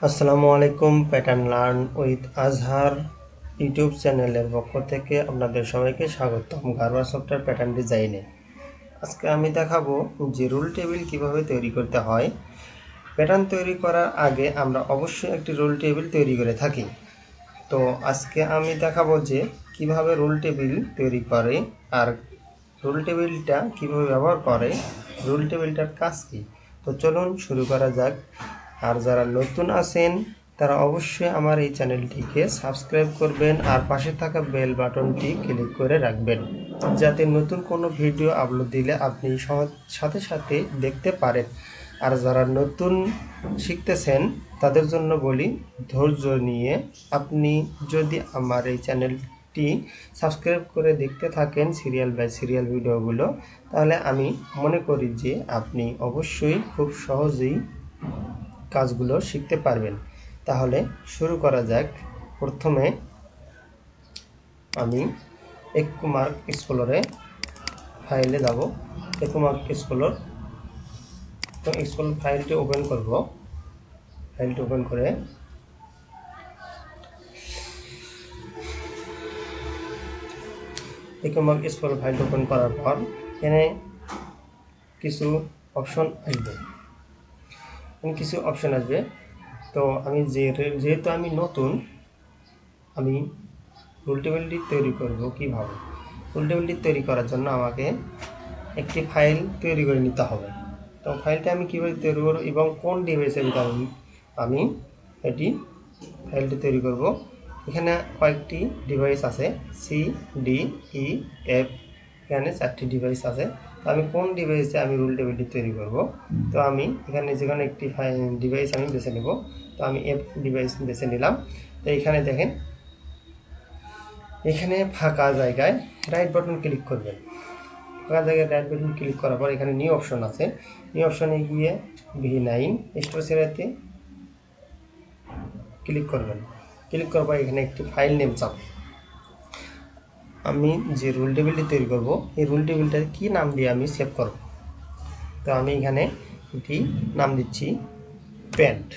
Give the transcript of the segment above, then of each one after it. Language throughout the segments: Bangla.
আসসালামু আলাইকুম। Pattern learn with Azhar YouTube চ্যানেলের পক্ষ থেকে আপনাদের সবাইকে স্বাগতম গারওয়া সফটওয়্যার প্যাটার্ন ডিজাইনে। আজকে আমি দেখাবো যে রুল টেবিল কিভাবে তৈরি করতে হয়। প্যাটার্ন তৈরি করার আগে আমরা অবশ্যই একটি রুল টেবিল তৈরি করে থাকি। তো আজকে আমি দেখাবো যে কিভাবে রুল টেবিল তৈরি করে আর রুল টেবিলটা কিভাবে ব্যবহার করে, রুল টেবিলটার কাজ কী। তো চলুন শুরু করা যাক। আর যারা নতুন আছেন তারা অবশ্যই আমার এই চ্যানেলটিকে সাবস্ক্রাইব করবেন আর পাশে থাকা বেল বাটনটি ক্লিক করে রাখবেন, যাতে নতুন কোনো ভিডিও আপলোড দিলে আপনি সাথে সাথে দেখতে পারেন। আর যারা নতুন শিখতেছেন তাদের জন্য বলি, ধৈর্য নিয়ে আপনি যদি আমার এই চ্যানেলটি সাবস্ক্রাইব করে দেখতে থাকেন সিরিয়াল বাই সিরিয়াল ভিডিওগুলো, তাহলে আমি মনে করি যে আপনি অবশ্যই খুব সহজেই কাজগুলো শিখতে পারবেন। তাহলে শুরু করা যাক। প্রথমে আমি একুমার্ক এক্সপ্লোরে ফাইলে যাব। একুমার্ক এক্সপ্লোর তো এক্সপ্লোর ফাইলটি ওপেন করব। ফাইলটি ওপেন করে একুমার্ক এক্সপ্লোর ফাইলটি ওপেন করার পর এখানে কিছু অপশন আসবে। তো আমি যেহেতু আমি নতুন, আমি রুল টেবিলটি তৈরি করব কিভাবে। রুল টেবিলটি তৈরি করার জন্য আমাকে একটি ফাইল তৈরি করে নিতে হবে। তো ফাইলটা আমি কীভাবে তৈরি করব এবং কোন ডিভাইসের ভিতরে আমি এটি ফাইলটি তৈরি করব। এখানে কয়েকটি ডিভাইস আছে, সি ডি ই এফ, এখানে 4টি ডিভাইস আছে। তো আমি কোন ডিভাইসে আমি রুল টেবিলটি তৈরি করব। তো আমি এখানে যেখানে একটি ডিভাইস আমি বেছে নেব। তো আমি এফ ডিভাইস বেছে নিলাম। তো এখানে দেখেন, এখানে ফাঁকা জায়গায় রাইট বাটন ক্লিক করবেন। ফাঁকা জায়গায় রাইট বাটন ক্লিক করার পর এখানে নিউ অপশন আছে। নিউ অপশনে গিয়ে V9 স্টোরেজে ক্লিক করবেন। ক্লিক করার পর এখানে একটি ফাইল নেম চাপ। আমি যে রুল টেবিলটি তৈরি করব, এই রুল টেবিলটার কি নাম দিয়ে আমি সেভ করব। তো আমি এখানে এটি নাম দিচ্ছি প্যান্ট।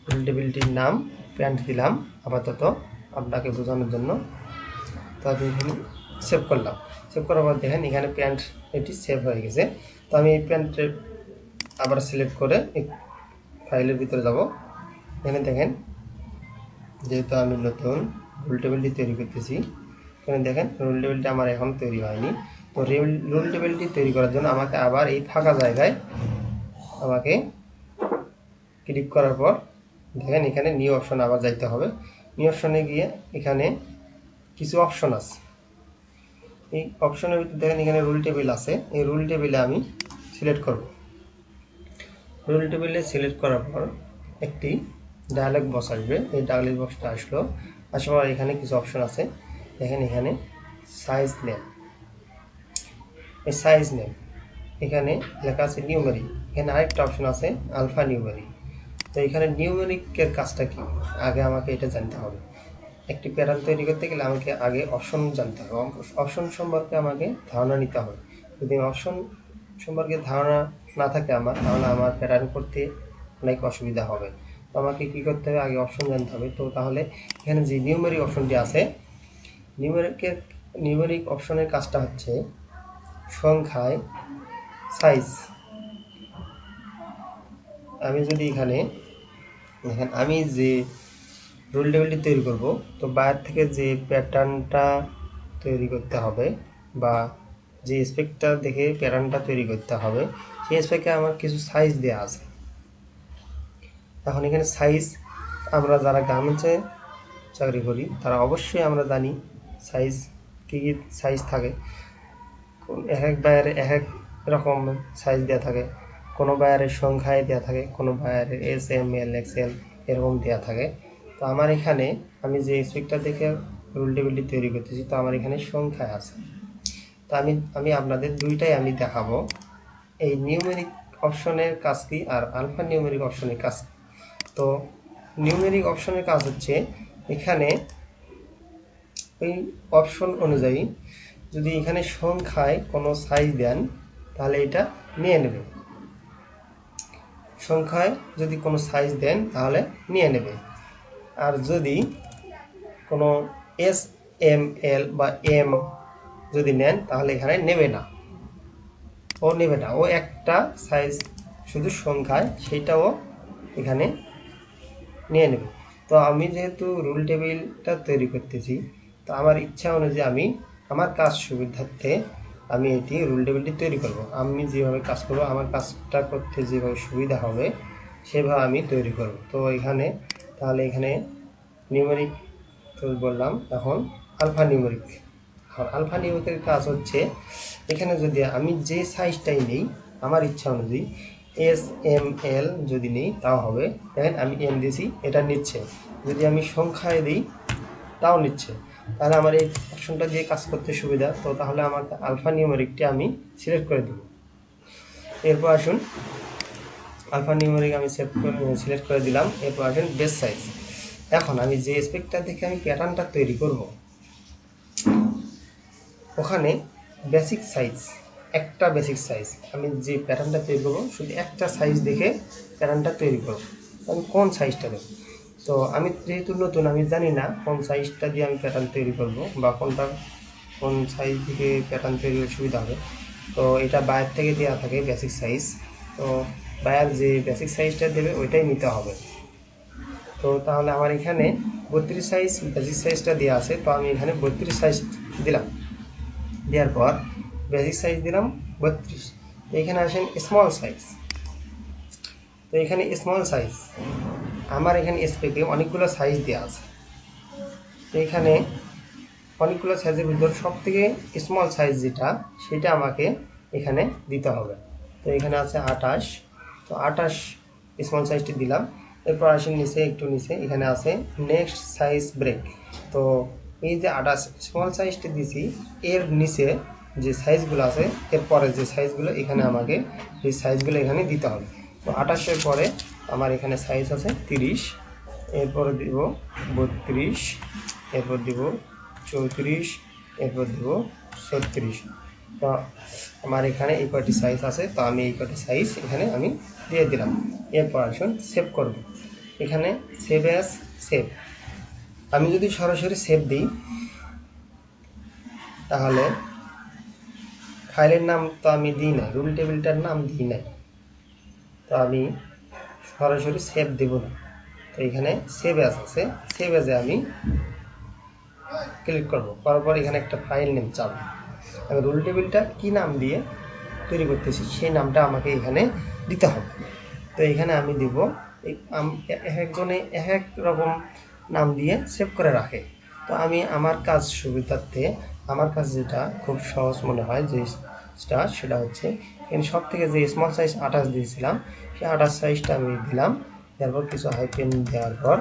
রুল টেবিলটির নাম প্যান্ট দিলাম আপাতত আপনাকে বোঝানোর জন্য। তো আমি এখানে সেভ করলাম। সেভ করার পর দেখেন এখানে প্যান্ট এটি সেভ হয়ে গেছে। তো আমি এই প্যান্টের আবার সিলেক্ট করে ফাইলের ভিতরে যাব। এখানে দেখেন, যেহেতু আমি নতুন রুল টেবিলটি তৈরি করতেছি, এখানে দেখেন রুল টেবিলটি আমার এখন তৈরি হয়নি। তো রুল টেবিলটি তৈরি করার জন্য আমাকে আবার এই ফাঁকা জায়গায় আমাকে ক্লিক করার পর দেখেন এখানে নিউ অপশন আবার যাইতে হবে। নিউ অপশনে গিয়ে এখানে কিছু অপশন আছে। এই অপশনের ভিতরে দেখেন এখানে রুল টেবিল আছে। এই রুল টেবিলে আমি সিলেক্ট করব। রুল টেবিলে সিলেক্ট করার পর একটি ডায়ালগ বক্স আসবে। এই ডায়ালগ বক্সটা আসার পর এখানে কিছু অপশন আছে। দেখেন এখানে সাইজ নেম, এই সাইজ নেম এখানে লেখা আছে নিউমেরিক। এখানে আরেকটা অপশন আছে আলফা নিউমেরিক। তো এখানে নিউমেরিকের কাজটা কি, আগে আমাকে এটা জানতে হবে। একটি প্যাটার্ন তৈরি করতে গেলে আমাকে আগে অপশন জানতে হবে। অপশন সম্পর্কে আমাকে ধারণা নিতে হবে। যদি অপশন সম্পর্কে ধারণা না থাকে আমার, তাহলে আমার প্যাটার্ন করতে অনেক অসুবিধা হবে। তো আমাকে কী করতে হবে, আগে অপশন জানতে হবে। তো তাহলে এখানে যে নিউমেরিক অপশনটি আছে, নিউমেরিক অপশনের কাজটা হচ্ছে সংখ্যায় সাইজ। আমি যদি এখানে দেখেন, আমি যে রুল টেবিলটি তৈরি করব, তো বাইরে থেকে যে প্যাটার্নটা তৈরি করতে হবে বা যে স্পেকটা দেখে প্যাটার্নটা তৈরি করতে হবে, সেই স্পেকে আমার কিছু সাইজ দেওয়া আছে। এখন এখানে সাইজ, আমরা যারা গার্মেন্টসে চাকরি করি তারা অবশ্যই আমরা জানি সাইজ কী কী সাইজ থাকে। এক এক বায়ারে এক এক রকম সাইজ দেওয়া থাকে। কোনো বায়ারের সংখ্যায় দেওয়া থাকে, কোনো বায়ারের এস এম এল এক্সেল এরকম দেওয়া থাকে। তো আমার এখানে আমি যে স্পেকটা দেখে রুল টেবিলটি তৈরি করতেছি, তো আমার এখানে সংখ্যায় আছে। তো আমি আপনাদের দুইটাই আমি দেখাবো, এই নিউমেরিক অপশনের কাজ কি আর আলফা নিউমেরিক অপশনের কাজ। তো নিউমেরিক অপশনের কাজ হচ্ছে, এখানে ওই অপশন অনুযায়ী যদি এখানে সংখ্যায় কোনো সাইজ দেন তাহলে এটা নিয়ে নেবে। সংখ্যায় যদি কোনো সাইজ দেন তাহলে নিয়ে নেবে, আর যদি কোনো এস এম এল বা এম যদি নেন তাহলে এখানে নেবে না, ও একটা সাইজ শুধু সংখ্যায় সেইটাও এখানে নিয়ে নেবে। তো আমি যেহেতু রুল টেবিলটা তৈরি করতেছি, তো আমার ইচ্ছা অনুযায়ী আমি আমার কাজ সুবিধার্থে আমি এটি রুল টেবিলটি তৈরি করব। আমি যেভাবে কাজ করব, আমার কাজটা করতে যেভাবে সুবিধা হবে সেভাবে আমি তৈরি করব। তো এখানে তাহলে এখানে নিউমেরিক তো বললাম, এখন আলফা নিউমেরিক। এখন আলফা নিউমেরিকের কাজ হচ্ছে এখানে যদি আমি যে সাইজটাই নেই আমার ইচ্ছা অনুযায়ী এস এম এল যদি নেই তাও হবে। দেখেন আমি এম দিয়েছি, এটা নিচ্ছে। যদি আমি সংখ্যায় দিই তাও নিচ্ছে। তাহলে আমার এই অপশনটা দিয়ে কাজ করতে সুবিধা। তো তাহলে আমার আলফা নিউমেরিকটি আমি সিলেক্ট করে দেব। এরপর আসুন আলফা নিউমেরিক আমি সিলেক্ট করে দিলাম। এরপর আসুন বেস সাইজ। এখন আমি যে স্পেকটা দেখে আমি প্যাটার্নটা তৈরি করব, ওখানে বেসিক সাইজ, একটা বেসিক সাইজ আমি যে প্যাটার্নটা তৈরি করবো শুধু একটা সাইজ দেখে প্যাটার্নটা তৈরি করব। আমি কোন সাইজটা দেবো, তো আমি যেহেতু নতুন আমি জানি না কোন সাইজটা দিয়ে আমি প্যাটার্ন তৈরি করব বা কোন সাইজ দিকে প্যাটার্ন তৈরি সুবিধা হবে। তো এটা বায়ার থেকে দেওয়া থাকে বেসিক সাইজ, তো বায়ার যে বেসিক সাইজটা দেবে ওইটাই নিতে হবে। তো তাহলে আমার এখানে 32 সাইজ বেসিক সাইজটা দেওয়া আছে, তো আমি এখানে 32 সাইজ দিলাম। দেওয়ার পর বেসিক সাইজ দিলাম 32। তো এখানে আসেন স্মল সাইজ। তো এখানে স্মল সাইজ আমার এখানে স্পেকে অনেকগুলো সাইজ দেওয়া আছে। তো এখানে অনেকগুলো সাইজের ভিতর সব থেকে স্মল সাইজ যেটা সেটা আমাকে এখানে দিতে হবে। তো এখানে আছে 28, তো 28 স্মল সাইজটি দিলাম। এরপর আসেন নিচে, একটু নিচে এখানে আছে নেক্সট সাইজ ব্রেক। তো এই যে 28 স্মল সাইজটি দিছি, এর নিচে যে সাইজগুলো আছে এরপরে যে সাইজগুলো এখানে আমাকে এই সাইজগুলো এখানে দিতে হবে। তো 28-এর পরে আমার এখানে সাইজ আছে 30, এরপরে দিব 32, এরপর দিব 34, এরপর দিব 36। তো আমার এখানে এই কয়টি সাইজ আছে, তো আমি এই কয়টি সাইজ এখানে আমি দিয়ে দিলাম। এরপর আসুন সেভ করব। এখানে সেভ অ্যাজ সেভ, আমি যদি সরাসরি সেভ দিই তাহলে ফাইলের নাম তো আমি দিই নাই, রুল টেবিলটার নাম দিই নাই, তো আমি সরাসরি সেভ দেব না। তো এখানে সেভ অ্যাজ আছে, সেভ অ্যাজে আমি ক্লিক করব। করার পর এখানে একটা ফাইল নেম চাবো। আমি রুল টেবিলটা কী নাম দিয়ে তৈরি করতেছি সেই নামটা আমাকে এখানে দিতে হবে। তো এখানে আমি দিব, একজনে এক রকম নাম দিয়ে সেভ করে রাখে। তো আমি আমার কাজ সুবিধার্থে আমার কাছে যেটা খুব সহজ মনে হয় যে সেটা হচ্ছে এখানে সব থেকে যে স্মল সাইজ 28 দিয়েছিলাম সেই 28 সাইজটা আমি দিলাম। তারপর কিছু হাইপেন দেওয়ার পর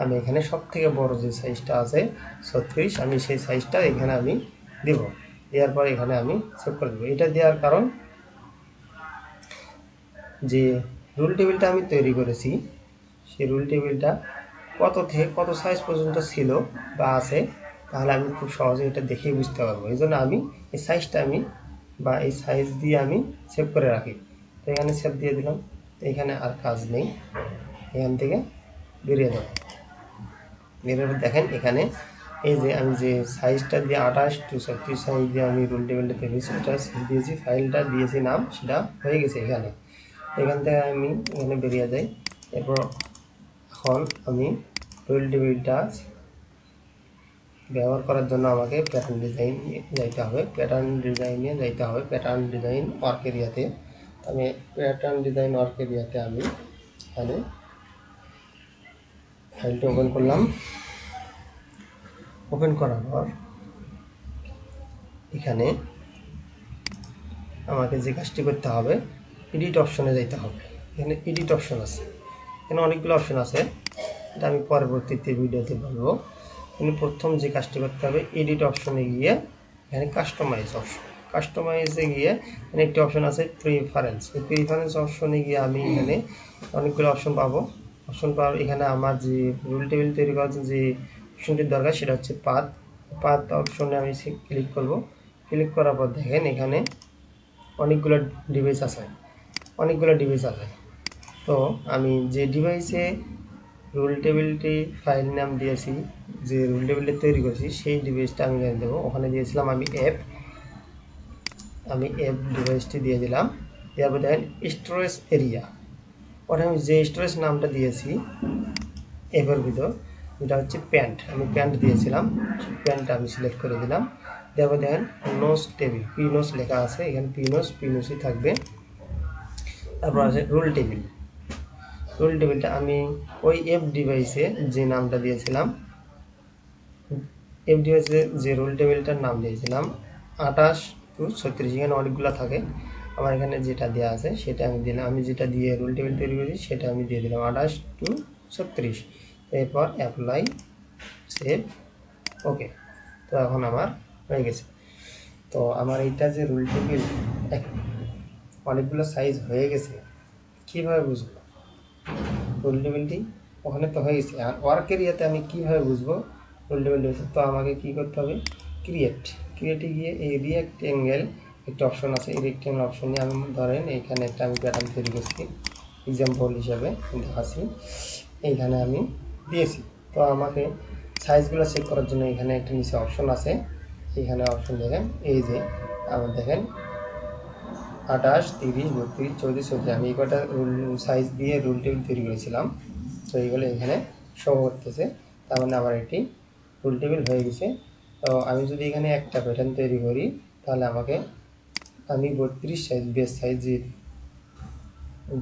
আমি এখানে সব থেকে বড় যে সাইজটা আছে 36, আমি সেই সাইজটা এখানে আমি দেব। দেওয়ার পর এখানে আমি সেভ করে দেবো। এটা দেওয়ার কারণ যে রুল টেবিলটা আমি তৈরি করেছি সেই রুল টেবিলটা কত থেকে কত সাইজ পর্যন্ত ছিল বা আছে, তাহলে আমি খুব সহজে এটা দেখেই বুঝতে পারবো। এই জন্য আমি এই সাইজটা বা এই সাইজ দিয়ে আমি সেভ করে রাখি। তো এখানে সেভ দিয়ে দিলাম। তো এখানে আর কাজ নেই, এখান থেকে বেরিয়ে যাবো। বেরোবে দেখেন এখানে এই যে আমি যে সাইজটা দিয়ে 28 to 36 সাইজ দিয়ে আমি রুল টেবিলটা তৈরি সেটা দিয়েছি, ফাইলটা দিয়েছি নাম, সেটা হয়ে গেছে এখানে। এখান থেকে আমি এখানে বেরিয়ে যাই। এরপর এখন আমি রুল টেবিলটা ব্যবহার করার জন্য আমাকে প্যাটার্ন ডিজাইন যাইতে হবে, প্যাটার্ন ডিজাইন ওয়ার্ক এরিয়াতে। আমি প্যাটার্ন ডিজাইন ওয়ার্ক এরিয়াতে আমি এখানে ফাইলটা ওপেন করলাম। ওপেন করার পর এখানে আমাকে যে কাজটি করতে হবে এডিট অপশনে যাইতে হবে। এখানে এডিট অপশন আছে, এখানে অনেকগুলো অপশন আছে, এটা আমি পরবর্তীতে ভিডিওতে বলবো। কিন্তু প্রথম যে কাজটি করতে হবে এডিট অপশনে গিয়ে এখানে কাস্টমাইজে গিয়ে এখানে একটি অপশন আছে প্রিফারেন্স। এই প্রিফারেন্স অপশনে গিয়ে আমি এখানে অনেকগুলো অপশন পাবো। এখানে আমার যে রুল টেবিল তৈরি করার যে অপশনটির দরকার সেটা হচ্ছে পাথ অপশনে আমি ক্লিক করব। ক্লিক করার পর দেখেন এখানে অনেকগুলো ডিভাইস আছে। তো তো আমি যে ডিভাইসে রুল টেবিলটি ফাইল নাম দিয়েছি, যে রুল টেবিলটি তৈরি করেছি সেই ডিভাইসটা আমি এখানে দেবো। ওখানে দিয়েছিলাম আমি অ্যাপ ডিভাইসটি দিয়ে দিলাম। তারপর দেখেন স্টোরেজ এরিয়া, ওখানে আমি যে স্টোরেজ নামটা দিয়েছি অ্যাপের ভিতর, এটা হচ্ছে প্যান্ট, আমি প্যান্ট দিয়েছিলাম, প্যান্টটা আমি সিলেক্ট করে দিলাম। তারপর দেখেন নোস টেবিল, পিনোস লেখা আছে, এখানে পিনোসই থাকবে। তারপর আছে রুল টেবিলটা আমি ওই অ্যাপ ডিভাইসে যে নামটা দিয়েছিলাম, অ্যাপ ডিভাইসে যে রুল টেবিলটার নাম দিয়েছিলাম 28 to 36, এখানে অনেকগুলো থাকে, আমার এখানে যেটা দেওয়া আছে সেটা আমি দিলাম। আমি যেটা দিয়ে রুল টেবিল তৈরি করেছি সেটা আমি দিয়ে দিলাম 28 to 36। এরপর অ্যাপ্লাই, সেভ, ওকে। তো এখন আমার হয়ে গেছে। তো আমার এইটা যে রুল টেবিল অনেকগুলো সাইজ হয়ে গেছে, কীভাবে বুঝবো রুল টেবিলটি? ওখানে তো হয়ে গেছে, আর ওয়ার্ক এরিয়াতে আমি কীভাবে বুঝবো রুল টেবিল হয়েছে? তো আমাকে কী করতে হবে, ক্রিয়েটে গিয়ে এই রেক্ট্যাঙ্গেল একটা অপশন আছে, এই রেক্ট্যাঙ্গেল অপশনে আমি ধরেন এইখানে একটা আমি প্যাটার্ন তৈরি করছি, এক্সাম্পল হিসাবে দেখাচ্ছি, এইখানে আমি দিয়েছি। তো আমাকে সাইজগুলো চেক করার জন্য এখানে একটা নিচে অপশন আছে, এখানে অপশন দেখেন, এই যে আমার দেখেন 28, 30, 32, 34, 34, আমি এই কটা সাইজ দিয়ে রুল টেবিল তৈরি করেছিলাম। তো এইগুলো এখানে শো করতেছে, তার মানে আমার এটি রুল টেবিল হয়ে গেছে। তো আমি যদি এখানে একটা প্যাটার্ন তৈরি করি, তাহলে আমি 32 সাইজ বেস সাইজ,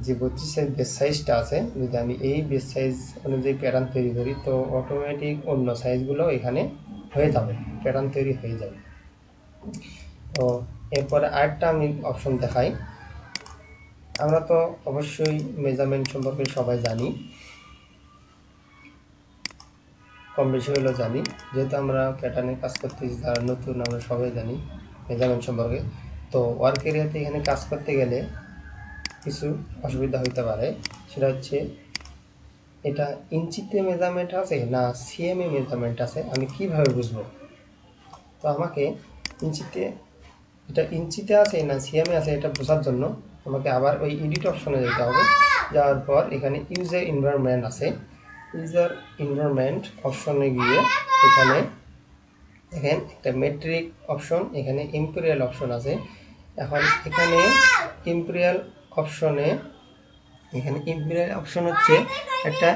যে 32 সাইজ বেস সাইজটা আছে, যদি আমি এই বেস সাইজ অনুযায়ী প্যাটার্ন তৈরি করি, তো অটোমেটিক অন্য সাইজগুলো এখানে হয়ে যাবে, প্যাটার্ন তৈরি হয়ে যাবে। তো এরপরে আরেকটা আমি অপশন দেখাই। আমরা তো অবশ্যই মেজারমেন্ট সম্পর্কে সবাই জানি, কম বেশি হলেও জানি, যেহেতু আমরা প্যাটার্নের কাজ করতেছি, যারা নতুন আমরা সবাই জানি মেজারমেন্ট সম্পর্কে। তো ওয়ার্ক এরিয়াতে এখানে কাজ করতে গেলে কিছু অসুবিধা হইতে পারে, সেটা হচ্ছে এটা ইঞ্চিতে মেজারমেন্ট আছে না সিএমএ মেজারমেন্ট আছে, আমি কিভাবে বুঝবো? তো আমাকে ইঞ্চিতে আছে না সিএমএ আছে এটা বোঝার জন্য আমাকে আবার ওই এডিট অপশনে যেতে হবে। যাওয়ার পর এখানে ইউজার এনভায়রনমেন্ট আছে, ইউজার এনভায়রনমেন্ট অপশনে গিয়ে এখানে দেখেন একটা মেট্রিক অপশন, এখানে ইম্পেরিয়াল অপশন আছে। এখন এখানে ইম্পেরিয়াল অপশন হচ্ছে একটা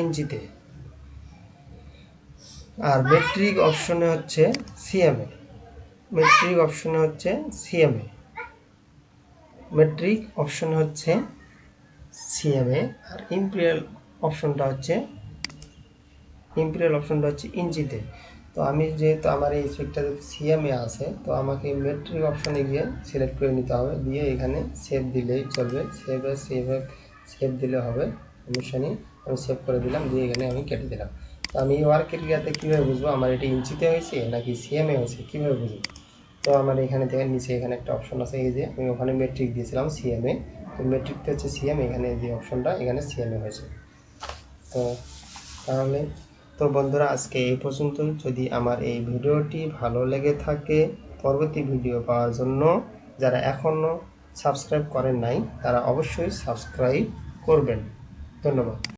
ইঞ্চিতে, আর মেট্রিক অপশনে হচ্ছে সিএমএ, আর ইম্পেরিয়াল অপশনটা হচ্ছে ইঞ্চিতে। তো আমি যেহেতু আমার এই স্পেকটা সিএমএ আছে, তো আমাকে মেট্রিক অপশনে গিয়ে সিলেক্ট করে নিতে হবে, দিয়ে এখানে সেভ দিলেই চলবে, সেভ দিলে হবে, সমস্যা নেই। আমি সেভ করে দিলাম, দিয়ে এখানে আমি কেটে দিলাম। তো আমি ওয়ার্ক এরিয়াতে কীভাবে বুঝবো আমার এটা ইঞ্চিতে হয়েছে নাকি সিএমএ হয়েছে, কীভাবে বুঝবো? তো আমার এখানে দেখেন নিচে এখানে একটা অপশন আছে, এই যে আমি ওখানে মেট্রিক দিয়েছিলাম সিএমএ, তো মেট্রিকটা হচ্ছে সিএমএ, এখানে যে অপশনটা এখানে সিএমএ হয়েছে। তো বন্ধুরা আজকে এই পর্যন্তই। যদি আমার এই ভিডিওটি ভালো লেগে থাকে, পরবর্তী ভিডিও পাওয়ার জন্য যারা এখনও সাবস্ক্রাইব করেন নাই তারা অবশ্যই সাবস্ক্রাইব করবেন। ধন্যবাদ।